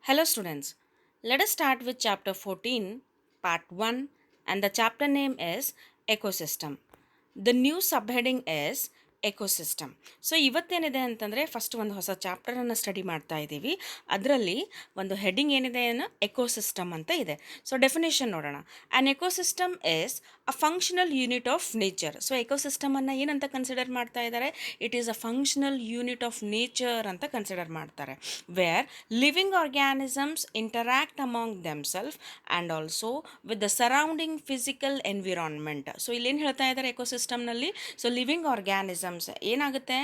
Hello, students. Let us start with chapter 14, part 1, and the chapter name is Ecosystem. The new subheading is ecosystem. So ಇವತ್ತೇನಿದೆ ಅಂತಂದರೆ first ಒಂದು ಹೊಸ ಚಾಪ್ಟರನ್ನು study ಮಾಡ್ತಾ ಇದ್ದೀವಿ. ಅದರಲ್ಲಿ ಒಂದು ಹೆಡ್ಡಿಂಗ್ ಏನಿದೆ ಅನ್ನೋ ಎಕೋಸಿಸ್ಟಮ್ ಅಂತ ಇದೆ. ಸೊ ಡೆಫಿನೇಷನ್ ನೋಡೋಣ. An ecosystem is a functional unit of nature. So ಎಕೋಸಿಸ್ಟಮನ್ನು ಏನಂತ ಕನ್ಸಿಡರ್ ಮಾಡ್ತಾ ಇದ್ದಾರೆ? It is a functional unit of nature ಅಂತ ಕನ್ಸಿಡರ್ ಮಾಡ್ತಾರೆ. Where living organisms interact among themself and also with the surrounding physical environment. So ಇಲ್ಲೇನು ಹೇಳ್ತಾ ಇದ್ದಾರೆ ಎಕೋಸಿಸ್ಟಮ್ನಲ್ಲಿ? ಸೊ ಲಿವಿಂಗ್ ಆರ್ಗ್ಯಾನಿಸಮ್ಸ್ ಏನಾಗುತ್ತೆ,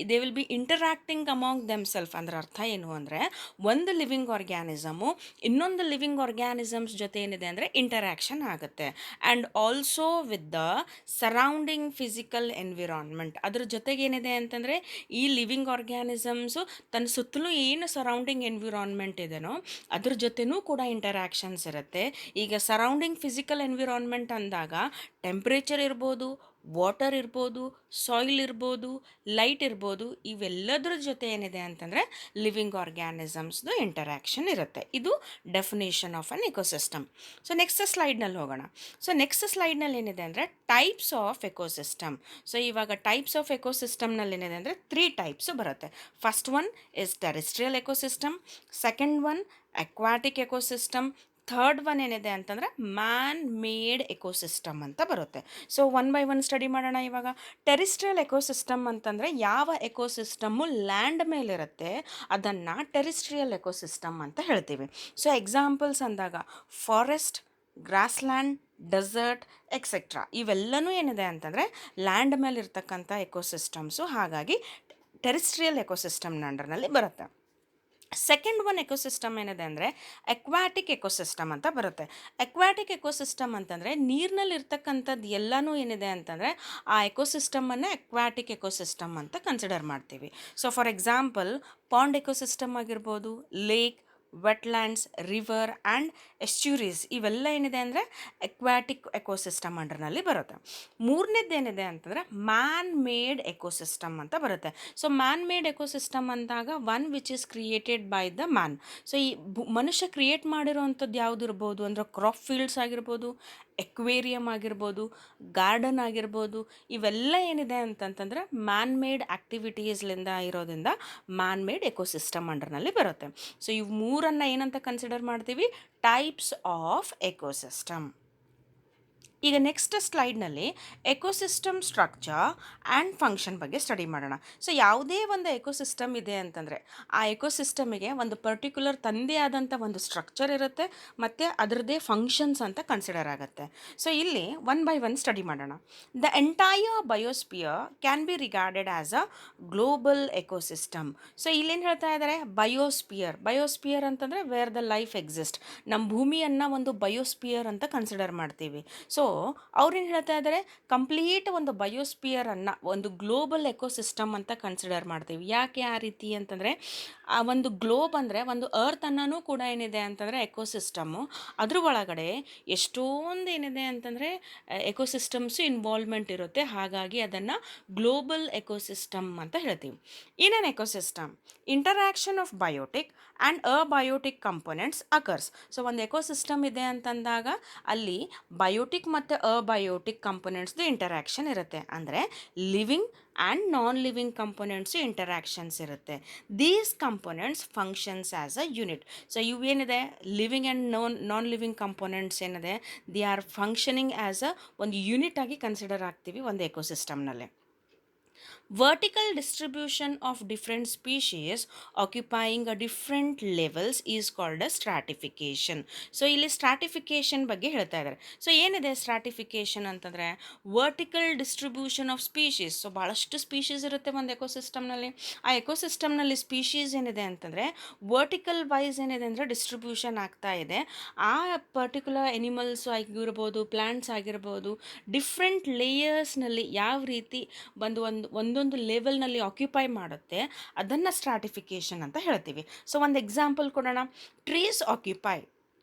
they will be interacting among themself. ಅಂದ್ರೆ ಅರ್ಥ ಏನು ಅಂದರೆ, ಒಂದು ಲಿವಿಂಗ್ ಆರ್ಗ್ಯಾನಿಸಮು ಇನ್ನೊಂದು ಲಿವಿಂಗ್ ಆರ್ಗ್ಯಾನಿಸಮ್ಸ್ ಜೊತೆ ಏನಿದೆ ಅಂದರೆ ಇಂಟರಾಕ್ಷನ್ ಆಗುತ್ತೆ. And also with the surrounding physical environment. ಅದ್ರ ಜೊತೆಗೆ ಏನಿದೆ ಅಂತಂದರೆ, ಈ ಲಿವಿಂಗ್ ಆರ್ಗ್ಯಾನಿಸಮ್ಸು ತನ್ನ ಸುತ್ತಲೂ ಏನು ಸರೌಂಡಿಂಗ್ ಎನ್ವಿರಾನ್ಮೆಂಟ್ ಇದೆನೋ ಅದ್ರ ಜೊತೆನೂ ಕೂಡ ಇಂಟರಾಕ್ಷನ್ಸ್ ಇರುತ್ತೆ. ಈಗ ಸರೌಂಡಿಂಗ್ ಫಿಸಿಕಲ್ ಎನ್ವಿರಾನ್ಮೆಂಟ್ ಅಂದಾಗ ಟೆಂಪ್ರೇಚರ್ ಇರ್ಬೋದು, ವಾಟರ್ ಇರ್ಬೋದು, ಸಾಯಿಲ್ ಇರ್ಬೋದು, ಲೈಟ್ ಇರ್ಬೋದು, ಇವೆಲ್ಲದರ ಜೊತೆ ಏನಿದೆ ಅಂತಂದರೆ ಲಿವಿಂಗ್ ಆರ್ಗ್ಯಾನಿಸಮ್ಸ್ದು ಇಂಟರಾಕ್ಷನ್ ಇರುತ್ತೆ. ಇದು definition of an ecosystem. So next ಸ್ಲೈಡ್ನಲ್ಲಿ ಹೋಗೋಣ. ಸೊ ನೆಕ್ಸ್ಟ್ ಸ್ಲೈಡ್ನಲ್ಲಿ ಏನಿದೆ ಅಂದರೆ ಟೈಪ್ಸ್ ಆಫ್ ಎಕೋಸಿಸ್ಟಮ್. ಸೊ ಇವಾಗ ಟೈಪ್ಸ್ ಆಫ್ ಎಕೋಸಿಸ್ಟಮ್ನಲ್ಲಿ ಏನಿದೆ ಅಂದರೆ 3 ಟೈಪ್ಸು ಬರುತ್ತೆ. First one is terrestrial ecosystem, second one aquatic ecosystem, third one ಏನಿದೆ ಅಂತಂದರೆ ಮ್ಯಾನ್ ಮೇಡ್ ಎಕೋಸಿಸ್ಟಮ್ ಅಂತ ಬರುತ್ತೆ. So one by one study ಮಾಡೋಣ. ಇವಾಗ ಟೆರಿಸ್ಟ್ರಿಯಲ್ ಎಕೋಸಿಸ್ಟಮ್ ಅಂತಂದರೆ ಯಾವ ಎಕೋಸಿಸ್ಟಮ್ಮು ಲ್ಯಾಂಡ್ ಮೇಲಿರುತ್ತೆ ಅದನ್ನು ಟೆರಿಸ್ಟ್ರಿಯಲ್ ಎಕೋಸಿಸ್ಟಮ್ ಅಂತ ಹೇಳ್ತೀವಿ. ಸೊ ಎಕ್ಸಾಂಪಲ್ಸ್ ಅಂದಾಗ ಫಾರೆಸ್ಟ್, ಗ್ರಾಸ್ಲ್ಯಾಂಡ್, ಡೆಸರ್ಟ್ ಎಕ್ಸೆಟ್ರಾ ಇವೆಲ್ಲನೂ ಏನಿದೆ ಅಂತಂದರೆ ಲ್ಯಾಂಡ್ ಮೇಲೆ ಇರ್ತಕ್ಕಂಥ ಎಕೋಸಿಸ್ಟಮ್ಸು. ಹಾಗಾಗಿ ಟೆರಿಸ್ಟ್ರಿಯಲ್ ಎಕೋಸಿಸ್ಟಮ್ನ ಅಂಡರ್ನಲ್ಲಿ ಬರುತ್ತೆ. ಸೆಕೆಂಡ್ ಒನ್ ಎಕೋಸಿಸ್ಟಮ್ ಏನಿದೆ ಅಂದರೆ ಅಕ್ವಾಟಿಕ್ ಎಕೋಸಿಸ್ಟಮ್ ಅಂತ ಬರುತ್ತೆ. ಅಕ್ವಾಟಿಕ್ ಎಕೋಸಿಸ್ಟಮ್ ಅಂತಂದರೆ ನೀರಿನಲ್ಲಿ ಇರ್ತಕ್ಕಂಥದ್ದು ಎಲ್ಲನೂ ಏನಿದೆ ಅಂತಂದರೆ ಆ ಎಕೋಸಿಸ್ಟಮನ್ನು ಅಕ್ವಾಟಿಕ್ ಎಕೋಸಿಸ್ಟಮ್ ಅಂತ ಕನ್ಸಿಡರ್ ಮಾಡ್ತೀವಿ. So for example pond ecosystem ಆಗಿರ್ಬೋದು, lake, wetlands, river and estuaries ಇವೆಲ್ಲ ಏನಿದೆ ಅಂದರೆ ಅಕ್ವಾಟಿಕ್ ಎಕೋಸಿಸ್ಟಮ್ ಅಂಡರ್ನಲ್ಲಿ ಬರುತ್ತೆ. ಮೂರನೇದೇನಿದೆ ಅಂತಂದರೆ ಮ್ಯಾನ್ ಮೇಡ್ ಎಕೋಸಿಸ್ಟಮ್ ಅಂತ ಬರುತ್ತೆ. ಸೊ ಮ್ಯಾನ್ ಮೇಡ್ ಎಕೋಸಿಸ್ಟಮ್ ಅಂದಾಗ one which is created by the man. So ಈ ಮನುಷ್ಯ ಕ್ರಿಯೇಟ್ ಮಾಡಿರೋವಂಥದ್ದು ಯಾವುದು ಇರ್ಬೋದು ಅಂದರೆ ಕ್ರಾಪ್ ಫೀಲ್ಡ್ಸ್ ಆಗಿರ್ಬೋದು, ಎಕ್ವೇರಿಯಮ್ ಆಗಿರ್ಬೋದು, ಗಾರ್ಡನ್ ಆಗಿರ್ಬೋದು, ಇವೆಲ್ಲ ಏನಿದೆ ಅಂತಂತಂದರೆ ಮ್ಯಾನ್ ಮೇಡ್ ಆ್ಯಕ್ಟಿವಿಟೀಸ್ಲಿಂದ ಇರೋದ್ರಿಂದ ಮ್ಯಾನ್ ಮೇಡ್ ಎಕೋಸಿಸ್ಟಮ್ ಅಂಡರ್ನಲ್ಲಿ ಬರುತ್ತೆ. ಸೊ ಇವು ಮೂರನ್ನು ಏನಂತ ಕನ್ಸಿಡರ್ ಮಾಡ್ತೀವಿ? Types of ecosystem. ಈಗ ನೆಕ್ಸ್ಟ್ ಸ್ಲೈಡ್ನಲ್ಲಿ ಎಕೋಸಿಸ್ಟಮ್ ಸ್ಟ್ರಕ್ಚರ್ ಆ್ಯಂಡ್ ಫಂಕ್ಷನ್ ಬಗ್ಗೆ ಸ್ಟಡಿ ಮಾಡೋಣ. ಸೊ ಯಾವುದೇ ಒಂದು ಎಕೋಸಿಸ್ಟಮ್ ಇದೆ ಅಂತಂದರೆ ಆ ಎಕೋಸಿಸ್ಟಮಿಗೆ ಒಂದು ಪರ್ಟಿಕ್ಯುಲರ್ ತಂದೇ ಆದಂಥ ಒಂದು ಸ್ಟ್ರಕ್ಚರ್ ಇರುತ್ತೆ ಮತ್ತು ಅದರದ್ದೇ ಫಂಕ್ಷನ್ಸ್ ಅಂತ ಕನ್ಸಿಡರ್ ಆಗುತ್ತೆ. ಸೊ ಇಲ್ಲಿ ಒನ್ ಬೈ ಒನ್ ಸ್ಟಡಿ ಮಾಡೋಣ. The entire biosphere can be regarded as a global ecosystem. So ಇಲ್ಲೇನು ಹೇಳ್ತಾ ಇದ್ದಾರೆ? ಬಯೋಸ್ಪಿಯರ್ ಅಂತಂದರೆ ವೇರ್ ದ ಲೈಫ್ ಎಕ್ಸಿಸ್ಟ್. ನಮ್ಮ ಭೂಮಿಯನ್ನು ಒಂದು ಬಯೋಸ್ಪಿಯರ್ ಅಂತ ಕನ್ಸಿಡರ್ ಮಾಡ್ತೀವಿ. ಸೊ ಅವ್ರೇನು ಹೇಳ್ತಾ ಇದ್ದಾರೆ? ಕಂಪ್ಲೀಟ್ ಒಂದು ಬಯೋಸ್ಪಿಯರನ್ನು ಒಂದು ಗ್ಲೋಬಲ್ ಎಕೋಸಿಸ್ಟಮ್ ಅಂತ ಕನ್ಸಿಡರ್ ಮಾಡ್ತೀವಿ. ಯಾಕೆ ಆ ರೀತಿ ಅಂತಂದರೆ ಆ ಒಂದು ಗ್ಲೋಬ್ ಅಂದರೆ ಒಂದು ಅರ್ತ್ ಅನ್ನೋನು ಕೂಡ ಏನಿದೆ ಅಂತಂದರೆ ಎಕೋಸಿಸ್ಟಮ್ಮು. ಅದ್ರ ಒಳಗಡೆ ಎಷ್ಟೊಂದು ಏನಿದೆ ಅಂತಂದರೆ ಎಕೋಸಿಸ್ಟಮ್ಸು ಇನ್ವಾಲ್ವ್ಮೆಂಟ್ ಇರುತ್ತೆ. ಹಾಗಾಗಿ ಅದನ್ನು ಗ್ಲೋಬಲ್ ಎಕೋಸಿಸ್ಟಮ್ ಅಂತ ಹೇಳ್ತೀವಿ. In an ecosystem interaction of biotic and abiotic components occurs. So ಒಂದು ಎಕೋಸಿಸ್ಟಮ್ ಇದೆ ಅಂತಂದಾಗ ಅಲ್ಲಿ ಬಯೋಟಿಕ್ ಮತ್ತು ಅಬಯೋಟಿಕ್ ಕಂಪೋನೆಂಟ್ಸ್ದು ಇಂಟರಾಕ್ಷನ್ ಇರುತ್ತೆ. ಅಂದರೆ living and non living components interactions ಇರುತ್ತೆ. These components functions as a unit. So ಇವೇನಿದೆ living and non living components ಏನಿದೆ, the are functioning as a ಒಂದು ಯೂನಿಟ್ ಆಗಿ ಕನ್ಸಿಡರ್ ಆಗ್ತೀವಿ ಒಂದು ಎಕೋಸಿಸ್ಟಮ್ನಲ್ಲಿ. Vertical distribution of different species occupying a different levels is called as stratification. So ಇಲ್ಲಿ stratification ಬಗ್ಗೆ ಹೇಳ್ತಾ ಇದ್ದಾರೆ. ಸೊ ಏನಿದೆ ಸ್ಟ್ರಾಟಿಫಿಕೇಷನ್ ಅಂತಂದರೆ vertical distribution of species. So ಭಾಳಷ್ಟು ಸ್ಪೀಷೀಸ್ ಇರುತ್ತೆ ಒಂದು ಎಕೋಸಿಸ್ಟಮ್ನಲ್ಲಿ. ಆ ಎಕೋಸಿಸ್ಟಮ್ನಲ್ಲಿ ಸ್ಪೀಷೀಸ್ ಏನಿದೆ ಅಂತಂದರೆ ವರ್ಟಿಕಲ್ ವೈಸ್ ಏನಿದೆ ಅಂದರೆ ಡಿಸ್ಟ್ರಿಬ್ಯೂಷನ್ ಆಗ್ತಾ ಇದೆ. ಆ ಪರ್ಟಿಕ್ಯುಲರ್ ಎನಿಮಲ್ಸ್ ಆಗಿರ್ಬೋದು, ಪ್ಲ್ಯಾಂಟ್ಸ್ ಆಗಿರ್ಬೋದು, ಡಿಫ್ರೆಂಟ್ ಲೇಯರ್ಸ್ನಲ್ಲಿ ಯಾವ ರೀತಿ ಒಂದೊಂದು ಲೆವೆಲ್ನಲ್ಲಿ ಆಕ್ಯುಪೈ ಮಾಡುತ್ತೆ ಅದನ್ನು ಸ್ಟ್ರಾಟಿಫಿಕೇಷನ್ ಅಂತ ಹೇಳ್ತೀವಿ. ಸೊ ಒಂದು ಎಕ್ಸಾಂಪಲ್ ಕೊಡೋಣ. Trees occupy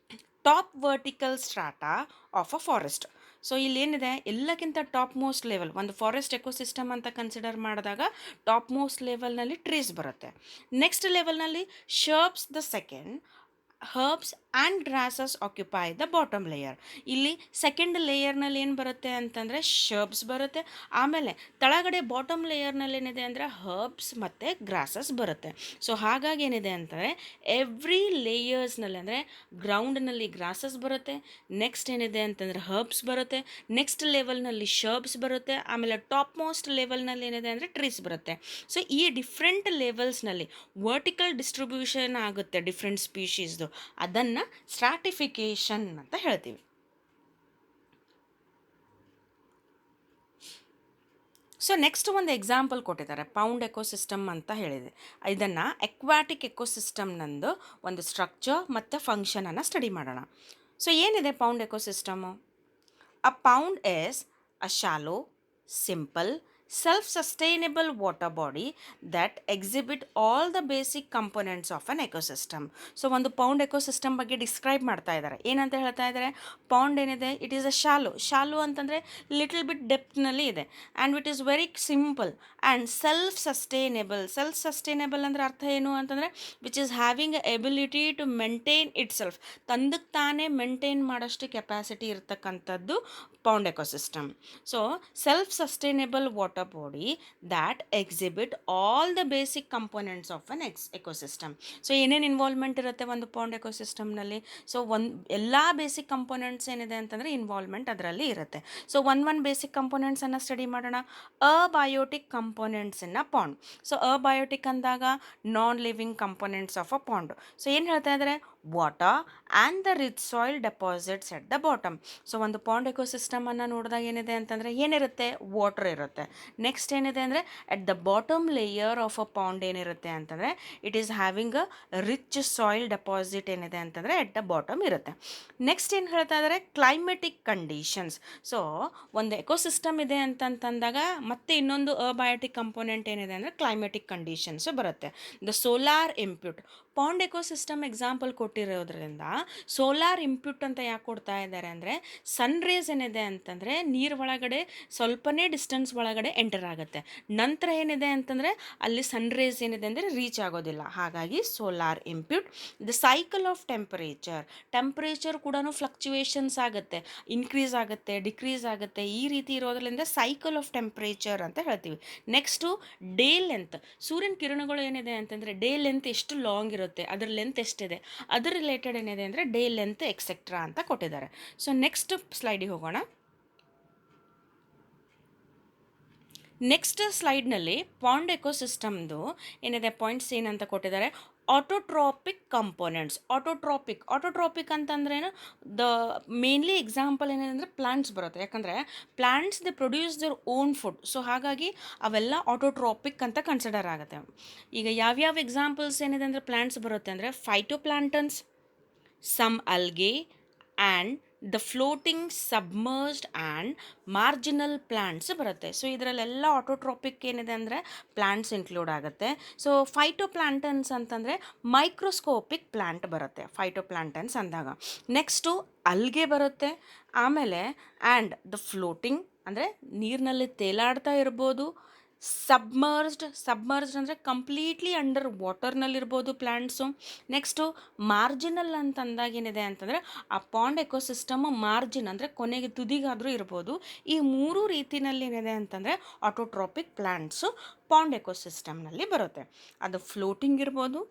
top vertical strata of a forest. So ಇಲ್ಲೇನಿದೆ ಎಲ್ಲಕ್ಕಿಂತ ಟಾಪ್ ಮೋಸ್ಟ್ ಲೆವೆಲ್ ಒಂದು ಫಾರೆಸ್ಟ್ ಎಕೋಸಿಸ್ಟಮ್ ಅಂತ ಕನ್ಸಿಡರ್ ಮಾಡಿದಾಗ ಟಾಪ್ ಮೋಸ್ಟ್ ಲೆವೆಲ್ನಲ್ಲಿ ಟ್ರೀಸ್ ಬರುತ್ತೆ. ನೆಕ್ಸ್ಟ್ ಲೆವೆಲ್ನಲ್ಲಿ shrubs the second herbs and grasses occupy the bottom layer. ಇಲ್ಲಿ ಸೆಕೆಂಡ್ ಲೇಯರ್ನಲ್ಲಿ ಏನು ಬರುತ್ತೆ ಅಂತಂದರೆ ಶರ್ಬ್ಸ್ ಬರುತ್ತೆ. ಆಮೇಲೆ ತಳಗಡೆ ಬಾಟಮ್ ಲೇಯರ್ನಲ್ಲಿ ಏನಿದೆ ಅಂದರೆ ಹರ್ಬ್ಸ್ ಮತ್ತು ಗ್ರಾಸಸ್ ಬರುತ್ತೆ. ಸೊ ಹಾಗಾಗಿ ಏನಿದೆ ಅಂತಂದರೆ ಎವ್ರಿ ಲೇಯರ್ಸ್ನಲ್ಲಿ ಅಂದರೆ ಗ್ರೌಂಡ್ನಲ್ಲಿ ಗ್ರಾಸಸ್ ಬರುತ್ತೆ, ನೆಕ್ಸ್ಟ್ ಏನಿದೆ ಅಂತಂದರೆ ಹರ್ಬ್ಸ್ ಬರುತ್ತೆ, ನೆಕ್ಸ್ಟ್ ಲೆವೆಲ್ನಲ್ಲಿ ಶರ್ಬ್ಸ್ ಬರುತ್ತೆ, ಆಮೇಲೆ ಟಾಪ್ ಮೋಸ್ಟ್ ಲೆವೆಲ್ನಲ್ಲಿ ಏನಿದೆ ಅಂದರೆ ಟ್ರೀಸ್ ಬರುತ್ತೆ. ಸೊ ಈ ಡಿಫ್ರೆಂಟ್ ಲೆವೆಲ್ಸ್ನಲ್ಲಿ ವರ್ಟಿಕಲ್ ಡಿಸ್ಟ್ರಿಬ್ಯೂಷನ್ ಆಗುತ್ತೆ ಡಿಫ್ರೆಂಟ್ ಸ್ಪೀಷೀಸ್ದು, ಅದನ್ನು ಸ್ಟ್ರಾಟಿಫಿಕೇಶನ್ ಅಂತ ಹೇಳ್ತೀವಿ. ಸೊ ನೆಕ್ಸ್ಟ್ ಒಂದು ಎಕ್ಸಾಂಪಲ್ ಕೊಟ್ಟಿದ್ದಾರೆ, ಪೌಂಡ್ ಎಕೋಸಿಸ್ಟಮ್ ಅಂತ ಹೇಳಿದೆ. ಇದನ್ನು ಎಕ್ವಾಟಿಕ್ ಎಕೋಸಿಸ್ಟಮ್ನಂದು ಒಂದು ಸ್ಟ್ರಕ್ಚರ್ ಮತ್ತು ಫಂಕ್ಷನನ್ನು ಸ್ಟಡಿ ಮಾಡೋಣ. ಸೊ ಏನಿದೆ pond ecosystem? A pond is a shallow, simple, self-sustainable water body that exhibit all the basic components of an ecosystem. So ಒಂದು ಪೌಂಡ್ ಎಕೋಸಿಸ್ಟಮ್ ಬಗ್ಗೆ ಡಿಸ್ಕ್ರೈಬ್ ಮಾಡ್ತಾ ಇದ್ದಾರೆ. ಏನಂತ ಹೇಳ್ತಾ ಇದ್ದಾರೆ? ಪೌಂಡ್ ಏನಿದೆ, ಇಟ್ ಈಸ್ ಅ ಶಾಲೋ ಅಂತಂದರೆ ಲಿಟಲ್ ಬಿಟ್ ಡೆಪ್ತ್ನಲ್ಲಿ ಇದೆ, and it is very simple and self sustainable ಅಂದರೆ ಅರ್ಥ ಏನು ಅಂತಂದರೆ which is having a ability to maintain itself, ತಂದಕ್ಕೆ ತಾನೇ ಮೇಂಟೈನ್ ಮಾಡೋಷ್ಟು ಕೆಪಾಸಿಟಿ ಇರತಕ್ಕಂಥದ್ದು pond ecosystem. So self sustainable water body that exhibit all the basic components of an ecosystem. So ಏನೇನು involvement ಇರುತ್ತೆ ಒಂದು ಪೌಂಡ್ ಎಕೋಸಿಸ್ಟಮ್ನಲ್ಲಿ? ಸೊ ಎಲ್ಲ basic components ಏನಿದೆ ಅಂತಂದರೆ ಇನ್ವಾಲ್ವ್ಮೆಂಟ್ ಅದರಲ್ಲಿ ಇರುತ್ತೆ. ಸೊ ಒನ್ ಬೇಸಿಕ್ ಕಂಪೋನೆಂಟ್ಸನ್ನು ಸ್ಟಡಿ ಮಾಡೋಣ. ಅಬಯೋಟಿಕ್ ಕಂಪೋನೆಂಟ್ಸ್ ಇನ್ ಅ ಪಾಂಡ್. ಸೊ ಅಬಯೋಟಿಕ್ ಅಂದಾಗ ನಾನ್ living components of a pond. So ಏನು ಹೇಳ್ತಾ ಇದ್ದಾರೆ? Water and the rich soil deposits at the bottom. So ಒಂದು ಪಾಂಡ್ ಎಕೋಸಿಸ್ಟಮನ್ನು ನೋಡಿದಾಗ ಏನಿದೆ ಅಂತಂದರೆ ಏನಿರುತ್ತೆ? ವಾಟರ್ ಇರುತ್ತೆ. ನೆಕ್ಸ್ಟ್ ಏನಿದೆ ಅಂದರೆ ಎಟ್ the bottom layer of a pond ಏನಿರುತ್ತೆ ಅಂತಂದರೆ it is having a rich soil deposit ಏನಿದೆ ಅಂತಂದರೆ ಎಟ್ ದ ಬಾಟಮ್ ಇರುತ್ತೆ. ನೆಕ್ಸ್ಟ್ ಏನು ಹೇಳ್ತಾ ಇದ್ದಾರೆ? Climatic conditions. ಸೊ ಒಂದು ಎಕೋಸಿಸ್ಟಮ್ ಇದೆ ಅಂತಂದಾಗ ಮತ್ತೆ ಇನ್ನೊಂದು ಅಬಯೋಟಿಕ್ ಕಂಪೋನೆಂಟ್ ಏನಿದೆ ಅಂದರೆ ಕ್ಲೈಮೆಟಿಕ್ ಕಂಡೀಷನ್ಸು ಬರುತ್ತೆ. The solar input. Pond ecosystem example ಕೊಟ್ಟಿರೋದ್ರಿಂದ ಸೋಲಾರ್ ಇಂಪ್ಯೂಟ್ ಅಂತ ಯಾಕೆ ಕೊಡ್ತಾ ಇದ್ದಾರೆ ಅಂದರೆ ಸನ್ ರೇಸ್ ಏನಿದೆ ಅಂತಂದರೆ ನೀರು ಒಳಗಡೆ ಸ್ವಲ್ಪನೇ ಡಿಸ್ಟೆನ್ಸ್ ಒಳಗಡೆ ಎಂಟರ್ ಆಗುತ್ತೆ, ನಂತರ ಏನಿದೆ ಅಂತಂದರೆ ಅಲ್ಲಿ ಸನ್ ರೇಸ್ ಏನಿದೆ ಅಂದರೆ ರೀಚ್ ಆಗೋದಿಲ್ಲ, ಹಾಗಾಗಿ solar input. The cycle of temperature ಕೂಡ ಫ್ಲಕ್ಚುಯೇಷನ್ಸ್ ಆಗುತ್ತೆ, ಇನ್ಕ್ರೀಸ್ ಆಗುತ್ತೆ, ಡಿಕ್ರೀಸ್ ಆಗುತ್ತೆ, ಈ ರೀತಿ ಇರೋದ್ರಿಂದ ಸೈಕಲ್ ಆಫ್ ಟೆಂಪರೇಚರ್ ಅಂತ ಹೇಳ್ತೀವಿ. Next day length. ಸೂರ್ಯನ ಕಿರಣಗಳು ಏನಿದೆ ಅಂತಂದರೆ ಡೇ ಲೆಂತ್ ಎಷ್ಟು ಲಾಂಗ್ ಇರುತ್ತೆ, ಅದರ ಲೆಂತ್ ಎಷ್ಟಿದೆ, ಅದರ ರಿಲೇಟೆಡ್ ಏನಿದೆ ಅಂದರೆ ಡೇ ಲೆಂತ್ ಎಕ್ಸೆಟ್ರಾ ಅಂತ ಕೊಟ್ಟಿದ್ದಾರೆ. ಸೊ ನೆಕ್ಸ್ಟ್ ಸ್ಲೈಡಿಗೆ ಹೋಗೋಣ. ನೆಕ್ಸ್ಟ್ ಸ್ಲೈಡ್ನಲ್ಲಿ ಪಾಂಡ್ ಎಕೋಸಿಸ್ಟಮ್ದು ಏನಿದೆ ಪಾಯಿಂಟ್ಸ್ ಏನಂತ ಕೊಟ್ಟಿದ್ದಾರೆ? ಆಟೋಟ್ರಾಪಿಕ್ ಕಂಪೋನೆಂಟ್ಸ್. ಆಟೋಟ್ರಾಪಿಕ್ ಅಂತಂದ್ರೇನು? ದ ಮೇನ್ಲಿ ಎಕ್ಸಾಂಪಲ್ ಏನಿದೆ ಅಂದರೆ ಪ್ಲಾಂಟ್ಸ್ ಬರುತ್ತೆ, ಯಾಕಂದರೆ plants they produce their own food. So ಹಾಗಾಗಿ ಅವೆಲ್ಲ ಆಟೋಟ್ರಾಪಿಕ್ ಅಂತ ಕನ್ಸಿಡರ್ ಆಗುತ್ತೆ. ಈಗ ಯಾವ್ಯಾವ ಎಕ್ಸಾಂಪಲ್ಸ್ ಏನಿದೆ ಅಂದರೆ ಪ್ಲಾಂಟ್ಸ್ ಬರುತ್ತೆ ಅಂದರೆ phytoplanktons, some algae and the floating submerged and marginal plants ಬರುತ್ತೆ. ಸೊ ಇದರಲ್ಲೆಲ್ಲ ಆಟೋಟ್ರಾಪಿಕ್ ಏನಿದೆ ಅಂದರೆ ಪ್ಲಾಂಟ್ಸ್ ಇನ್ಕ್ಲೂಡ್ ಆಗುತ್ತೆ. ಸೊ ಫೈಟೋಪ್ಲಾಂಟನ್ಸ್ ಅಂತಂದರೆ ಮೈಕ್ರೋಸ್ಕೋಪಿಕ್ ಪ್ಲಾಂಟ್ ಬರುತ್ತೆ ಫೈಟೋಪ್ಲಾಂಟನ್ಸ್ ಅಂದಾಗ. ನೆಕ್ಸ್ಟು ಅಲ್ಗೆ ಬರುತ್ತೆ, ಆಮೇಲೆ ಆ್ಯಂಡ್ ದ ಫ್ಲೋಟಿಂಗ್ ಅಂದರೆ ನೀರಿನಲ್ಲಿ ತೇಲಾಡ್ತಾ ಇರ್ಬೋದು, ಸಬ್ಮರ್ಜ್ಡ್ ಅಂದರೆ ಕಂಪ್ಲೀಟ್ಲಿ ಅಂಡರ್ ವಾಟರ್ನಲ್ಲಿರ್ಬೋದು ಪ್ಲ್ಯಾಂಟ್ಸು. ನೆಕ್ಸ್ಟು ಮಾರ್ಜಿನಲ್ ಅಂತಂದಾಗ ಏನಿದೆ ಅಂತಂದರೆ ಆ ಪಾಂಡ್ ಎಕೋಸಿಸ್ಟಮ್ ಮಾರ್ಜಿನ್ ಅಂದರೆ ಕೊನೆಗೆ ತುದಿಗಾದರೂ ಇರ್ಬೋದು. ಈ ಮೂರು ರೀತಿಯಲ್ಲಿ ಏನಿದೆ ಅಂತಂದರೆ ಆಟೋಟ್ರಾಪಿಕ್ ಪ್ಲ್ಯಾಂಟ್ಸು ಪಾಂಡ್ ಎಕೋಸಿಸ್ಟಮ್ನಲ್ಲಿ ಬರುತ್ತೆ. ಅದು ಫ್ಲೋಟಿಂಗ್ ಇರ್ಬೋದು,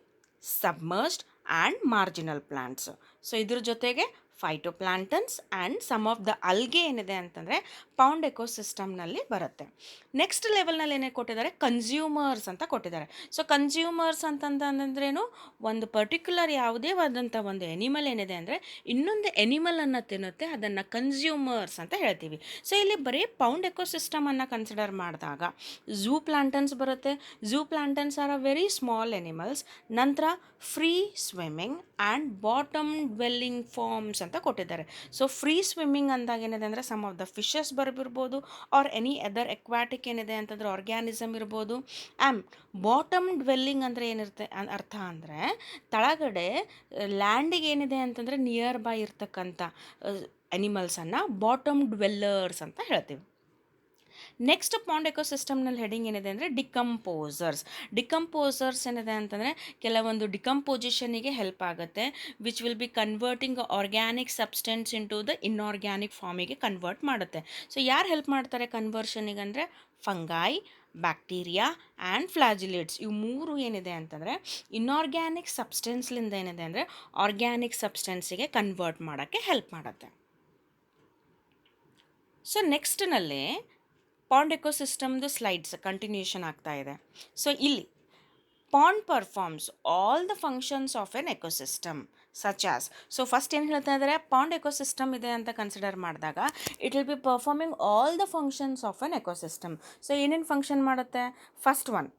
submerged and marginal plants. So ಇದ್ರ ಜೊತೆಗೆ ಫೈಟೋಪ್ಲಾಂಟನ್ಸ್ ಆ್ಯಂಡ್ ಸಮ್ ಆಫ್ ದ ಅಲ್ಗೆ ಏನಿದೆ ಅಂತಂದರೆ ಪೌಂಡ್ ಎಕೋಸಿಸ್ಟಮ್ನಲ್ಲಿ ಬರುತ್ತೆ. ನೆಕ್ಸ್ಟ್ ಲೆವೆಲ್ನಲ್ಲಿ ಏನೇ ಕೊಟ್ಟಿದ್ದಾರೆ? ಕನ್ಸ್ಯೂಮರ್ಸ್ ಅಂತ ಕೊಟ್ಟಿದ್ದಾರೆ. ಸೊ ಕನ್ಸ್ಯೂಮರ್ಸ್ ಅಂತಂದ್ರೇನು? ಒಂದು ಪರ್ಟಿಕ್ಯುಲರ್ ಯಾವುದೇ ಆದಂಥ ಒಂದು ಎನಿಮಲ್ ಏನಿದೆ ಅಂದರೆ ಇನ್ನೊಂದು ಎನಿಮಲನ್ನು ತಿನ್ನುತ್ತೆ, ಅದನ್ನು ಕನ್ಸ್ಯೂಮರ್ಸ್ ಅಂತ ಹೇಳ್ತೀವಿ. ಸೊ ಇಲ್ಲಿ ಬರೀ ಪೌಂಡ್ ಎಕೋಸಿಸ್ಟಮನ್ನು ಕನ್ಸಿಡರ್ ಮಾಡಿದಾಗ ಝೂ ಪ್ಲಾಂಟನ್ಸ್ ಬರುತ್ತೆ. Zooplanktons are a very small animals. ನಂತರ free swimming and bottom dwelling forms ಅಂತ ಕೊಟ್ಟಿದ್ದಾರೆ. ಸೊ ಫ್ರೀ ಸ್ವಿಮ್ಮಿಂಗ್ ಅಂದಾಗ ಏನಿದೆ ಅಂದರೆ ಸಮ್ ಆಫ್ ದ ಫಿಶಸ್ ಬರ್ಬೋದು, ಆರ್ ಎನಿ ಅದರ್ ಎಕ್ವಾಟಿಕ್ ಏನಿದೆ ಅಂತಂದರೆ ಆರ್ಗ್ಯಾನಿಸಮ್ ಇರ್ಬೋದು. ಬಾಟಮ್ ಡ್ವೆಲ್ಲಿಂಗ್ ಅಂದರೆ ಏನಿರುತ್ತೆ ಅರ್ಥ ಅಂದರೆ ತಳಗಡೆ ಲ್ಯಾಂಡಿಗೆ ಏನಿದೆ ಅಂತಂದರೆ ನಿಯರ್ ಬೈ ಇರ್ತಕ್ಕಂಥ ಎನಿಮಲ್ಸನ್ನು ಬಾಟಮ್ ಡ್ವೆಲ್ಲರ್ಸ್ ಅಂತ ಹೇಳ್ತೀವಿ. ನೆಕ್ಸ್ಟ್ ಪಾಂಡ್ ಎಕೋಸಿಸ್ಟಮ್ನಲ್ಲಿ ಹೆಡಿಂಗ್ ಏನಿದೆ ಅಂದರೆ ಡಿಕಂಪೋಸರ್ಸ್ ಏನಿದೆ ಅಂತಂದರೆ ಕೆಲವೊಂದು ಡಿಕಂಪೋಸಿಷನಿಗೆ ಹೆಲ್ಪ್ ಆಗುತ್ತೆ, which will be converting organic substance into the inorganic ಫಾರ್ಮಿಗೆ ಕನ್ವರ್ಟ್ ಮಾಡುತ್ತೆ. ಸೊ ಯಾರು ಹೆಲ್ಪ್ ಮಾಡ್ತಾರೆ ಕನ್ವರ್ಷನಿಗೆ ಅಂದರೆ ಫಂಗೈ, ಬ್ಯಾಕ್ಟೀರಿಯಾ ಆ್ಯಂಡ್ ಫ್ಲಾಜಿಲೇಟ್ಸ್. ಇವು ಮೂರು ಏನಿದೆ ಅಂತಂದರೆ ಇನ್ಆರ್ಗ್ಯಾನಿಕ್ ಸಬ್ಸ್ಟೆನ್ಸ್ಲಿಂದ ಏನಿದೆ ಅಂದರೆ ಆರ್ಗ್ಯಾನಿಕ್ ಸಬ್ಸ್ಟೆನ್ಸಿಗೆ ಕನ್ವರ್ಟ್ ಮಾಡೋಕ್ಕೆ ಹೆಲ್ಪ್ ಮಾಡುತ್ತೆ. ಸೊ ನೆಕ್ಸ್ಟ್ನಲ್ಲಿ ಪಾಂಡ್ ಎಕೋಸಿಸ್ಟಮ್ದು ಸ್ಲೈಡ್ಸ್ ಕಂಟಿನ್ಯೂಷನ್ ಆಗ್ತಾ ಇದೆ. ಸೊ ಇಲ್ಲಿ pond performs all the functions of an ecosystem such as. So first ಏನು ಹೇಳ್ತಾ ಇದ್ದಾರೆ, ಪಾಂಡ್ ಎಕೋಸಿಸ್ಟಮ್ ಇದೆ ಅಂತ ಕನ್ಸಿಡರ್ ಮಾಡಿದಾಗ it will be performing all the functions of an ecosystem. So ಏನೇನು ಫಂಕ್ಷನ್ ಮಾಡುತ್ತೆ? First one,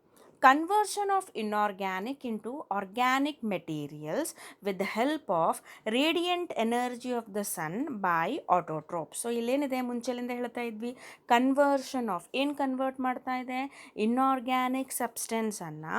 conversion of inorganic into organic materials with the help of radiant energy of the sun by autotrophs. So ಇಲ್ಲೇನಿದೆ ಮುಂಚೆಲಿಂದ ಹೇಳ್ತಾ ಇದ್ವಿ, conversion of, ಏನು convert ಮಾಡ್ತಾ ಇದೆ? Inorganic ಸಬ್ಸ್ಟೆನ್ಸನ್ನು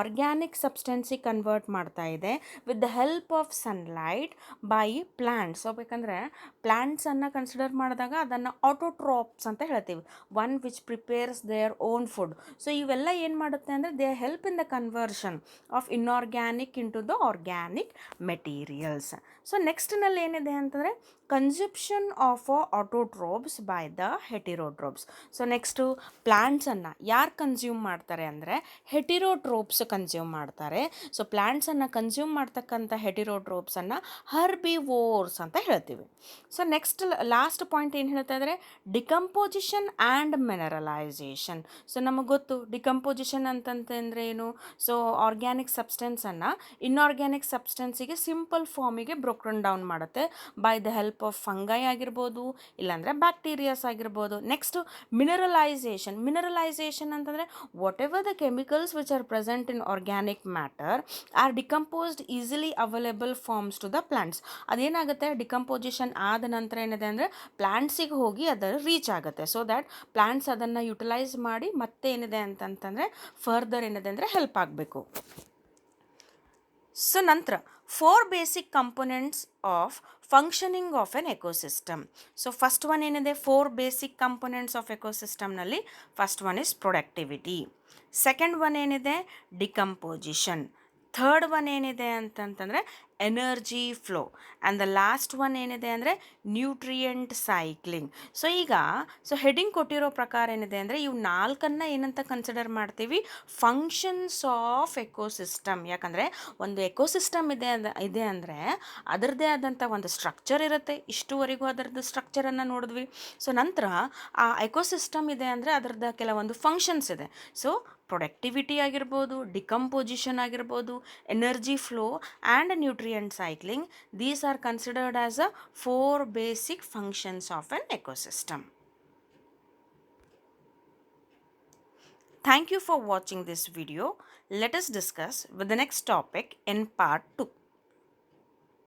ಆರ್ಗ್ಯಾನಿಕ್ ಸಬ್ಸ್ಟೆನ್ಸಿಗೆ ಕನ್ವರ್ಟ್ ಮಾಡ್ತಾ ಇದೆ with the help of sunlight by plants. So ಬೇಕಂದರೆ ಪ್ಲ್ಯಾಂಟ್ಸನ್ನು ಕನ್ಸಿಡರ್ ಮಾಡಿದಾಗ ಅದನ್ನು ಆಟೋಟ್ರೋಪ್ಸ್ ಅಂತ ಹೇಳ್ತೀವಿ, one which prepares their own food. So ಇವೆಲ್ಲ ಏನು ಮಾಡುತ್ತೆ ಅಂದರೆ they help in the conversion of inorganic into the organic materials. So ನೆಕ್ಸ್ಟ್ನಲ್ಲಿ ಏನಿದೆ ಅಂತಂದರೆ consumption of autotrophs by the heterotrophs. So next ಪ್ಲ್ಯಾಂಟ್ಸನ್ನು ಯಾರು ಕನ್ಸ್ಯೂಮ್ ಮಾಡ್ತಾರೆ ಅಂದರೆ ಹೆಟಿರೋಟ್ರೋಪ್ಸ್ ಕನ್ಸ್ಯೂಮ್ ಮಾಡ್ತಾರೆ. ಸೊ ಪ್ಲ್ಯಾಂಟ್ಸನ್ನು ಕನ್ಸ್ಯೂಮ್ ಮಾಡ್ತಕ್ಕಂಥ ಹೆಟಿರೋಟ್ರೋಪ್ಸನ್ನು ಹರ್ಬಿವೋರ್ಸ್ ಅಂತ ಹೇಳ್ತೀವಿ. ಸೊ ನೆಕ್ಸ್ಟ್ ಲಾಸ್ಟ್ ಪಾಯಿಂಟ್ ಏನು ಹೇಳ್ತಾ ಇದ್ದಾರೆ? Decomposition and mineralisation. ಸೊ ನಮಗೆ ಗೊತ್ತು ಡಿಕಂಪೋಸಿಷನ್ ಅಂತಂತಂದರೆ ಏನು? ಸೊ ಆರ್ಗ್ಯಾನಿಕ್ ಸಬ್ಸ್ಟೆನ್ಸನ್ನು ಇನ್ಆರ್ಗ್ಯಾನಿಕ್ ಸಬ್ಸ್ಟೆನ್ಸಿಗೆ ಸಿಂಪಲ್ ಫಾರ್ಮಿಗೆ ಬ್ರೋಕನ್ ಡೌನ್ ಮಾಡುತ್ತೆ by the help of fungi ಆಗಿರ್ಬೋದು, ಇಲ್ಲಾಂದರೆ ಬ್ಯಾಕ್ಟೀರಿಯಾಸ್ ಆಗಿರ್ಬೋದು. ನೆಕ್ಸ್ಟು ಮಿನರಲೈಸೇಷನ್ ಅಂತಂದರೆ whatever the chemicals which are present in organic matter are decomposed easily available forms to the plants. ಅದೇನಾಗುತ್ತೆ, decomposition ಆದ ನಂತರ ಏನಿದೆ ಅಂದರೆ ಪ್ಲಾಂಟ್ಸಿಗೆ ಹೋಗಿ ಅದು ರೀಚ್ ಆಗುತ್ತೆ. ಸೊ ದ್ಯಾಟ್ ಪ್ಲಾಂಟ್ಸ್ ಅದನ್ನು ಯುಟಿಲೈಸ್ ಮಾಡಿ ಮತ್ತೆ ಏನಿದೆ ಅಂತಂತಂದರೆ ಫರ್ದರ್ ಏನಿದೆ ಅಂದರೆ ಹೆಲ್ಪ್ ಆಗಬೇಕು. ಸೊ ನಂತರ 4 basic components of functioning of an ecosystem. So first one ಏನಿದೆ, 4 ಬೇಸಿಕ್ ಕಂಪೋನೆಂಟ್ಸ್ ಆಫ್ ಎಕೋಸಿಸ್ಟಮ್ನಲ್ಲಿ first one is productivity, second one ಏನಿದೆ ಡಿಕಂಪೋಸಿಷನ್, ಥರ್ಡ್ ಒನ್ ಏನಿದೆ ಅಂತಂತಂದರೆ energy flow, and the last one ಏನಿದೆ ಅಂದರೆ ನ್ಯೂಟ್ರಿಯೆಂಟ್ ಸೈಕ್ಲಿಂಗ್. ಸೊ ಈಗ heading ಕೊಟ್ಟಿರೋ ಪ್ರಕಾರ ಏನಿದೆ ಅಂದರೆ ಇವು ನಾಲ್ಕನ್ನು ಏನಂತ ಕನ್ಸಿಡರ್ ಮಾಡ್ತೀವಿ? Functions of ecosystem. ಯಾಕಂದರೆ ಒಂದು ಎಕೋಸಿಸ್ಟಮ್ ಇದೆ ಅಂದರೆ ಅದರದ್ದೇ ಆದಂಥ ಒಂದು ಸ್ಟ್ರಕ್ಚರ್ ಇರುತ್ತೆ. ಇಷ್ಟುವರೆಗೂ ಅದರದ್ದು ಸ್ಟ್ರಕ್ಚರನ್ನು ನೋಡಿದ್ವಿ. ಸೊ ನಂತರ ಆ ಎಕೋಸಿಸ್ಟಮ್ ಇದೆ ಅಂದರೆ ಅದರದ್ದು ಕೆಲವೊಂದು ಫಂಕ್ಷನ್ಸ್ ಇದೆ. ಸೊ ಪ್ರೊಡಕ್ಟಿವಿಟಿ ಆಗಿರ್ಬೋದು, ಡಿಕಂಪೋಸಿಷನ್ ಆಗಿರ್ಬೋದು, energy flow and nutrient cycling, these are considered as a 4 basic functions of an ecosystem. Thank you for watching this video. Let us discuss with the next topic in part 2.